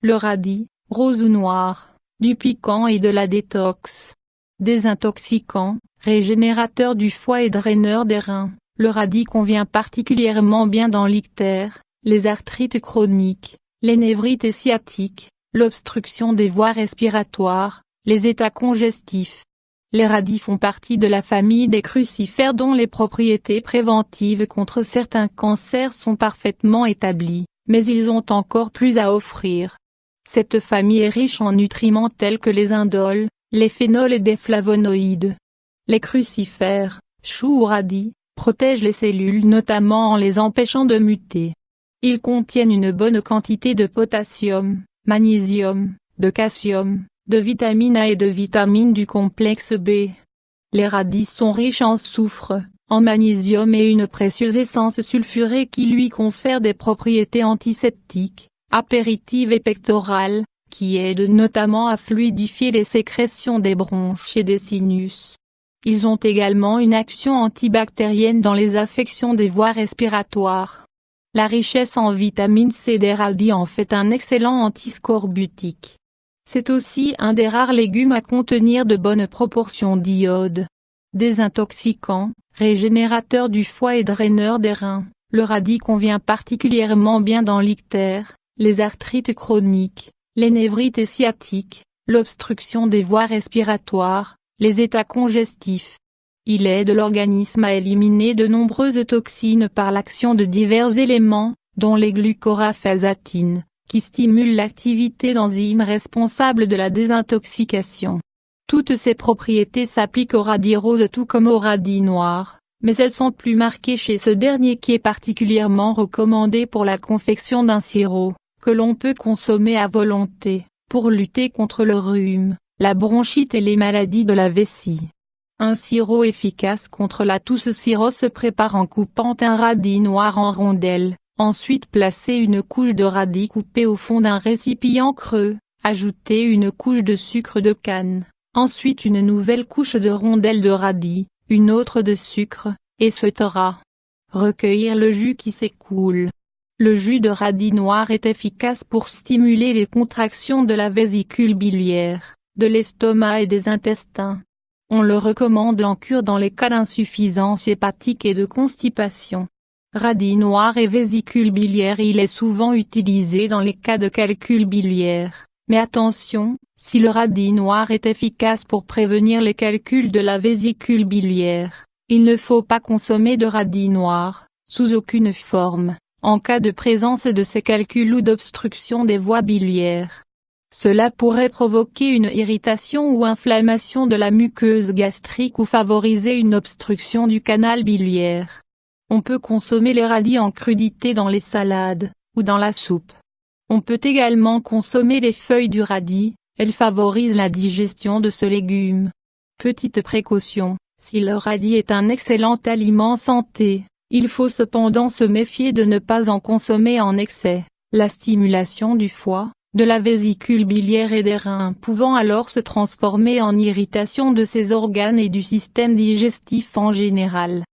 Le radis, rose ou noir, du piquant et de la détox. Désintoxicant, régénérateur du foie et draineur des reins, le radis convient particulièrement bien dans l'ictère, les arthrites chroniques, les névrites sciatiques, l'obstruction des voies respiratoires, les états congestifs. Les radis font partie de la famille des crucifères dont les propriétés préventives contre certains cancers sont parfaitement établies, mais ils ont encore plus à offrir. Cette famille est riche en nutriments tels que les indoles, les phénols et des flavonoïdes. Les crucifères, choux ou radis, protègent les cellules notamment en les empêchant de muter. Ils contiennent une bonne quantité de potassium, magnésium, de calcium, de vitamine A et de vitamines du complexe B. Les radis sont riches en soufre, en magnésium et une précieuse essence sulfurée qui lui confère des propriétés antiseptiques, apéritives et pectorales, qui aident notamment à fluidifier les sécrétions des bronches et des sinus. Ils ont également une action antibactérienne dans les affections des voies respiratoires. La richesse en vitamine C des radis en fait un excellent antiscorbutique. C'est aussi un des rares légumes à contenir de bonnes proportions d'iode. Désintoxicant, régénérateur du foie et draineur des reins, le radis convient particulièrement bien dans l'ictère, les arthrites chroniques, les névrites sciatiques, l'obstruction des voies respiratoires, les états congestifs. Il aide l'organisme à éliminer de nombreuses toxines par l'action de divers éléments, dont les glucoraphasatines, qui stimulent l'activité d'enzymes responsables de la désintoxication. Toutes ces propriétés s'appliquent au radis rose tout comme au radis noir, mais elles sont plus marquées chez ce dernier qui est particulièrement recommandé pour la confection d'un sirop, que l'on peut consommer à volonté, pour lutter contre le rhume, la bronchite et les maladies de la vessie. Un sirop efficace contre la toux. Ce sirop se prépare en coupant un radis noir en rondelles, ensuite placez une couche de radis coupé au fond d'un récipient creux, ajoutez une couche de sucre de canne, ensuite une nouvelle couche de rondelles de radis, une autre de sucre, et etc. Recueillir le jus qui s'écoule. Le jus de radis noir est efficace pour stimuler les contractions de la vésicule biliaire, de l'estomac et des intestins. On le recommande en cure dans les cas d'insuffisance hépatique et de constipation. Radis noir et vésicule biliaire. Il est souvent utilisé dans les cas de calcul biliaire, mais attention, si le radis noir est efficace pour prévenir les calculs de la vésicule biliaire, il ne faut pas consommer de radis noir, sous aucune forme, en cas de présence de ces calculs ou d'obstruction des voies biliaires. Cela pourrait provoquer une irritation ou inflammation de la muqueuse gastrique ou favoriser une obstruction du canal biliaire. On peut consommer les radis en crudité dans les salades, ou dans la soupe. On peut également consommer les feuilles du radis, elles favorisent la digestion de ce légume. Petite précaution, si le radis est un excellent aliment santé, il faut cependant se méfier de ne pas en consommer en excès, la stimulation du foie, de la vésicule biliaire et des reins pouvant alors se transformer en irritation de ces organes et du système digestif en général.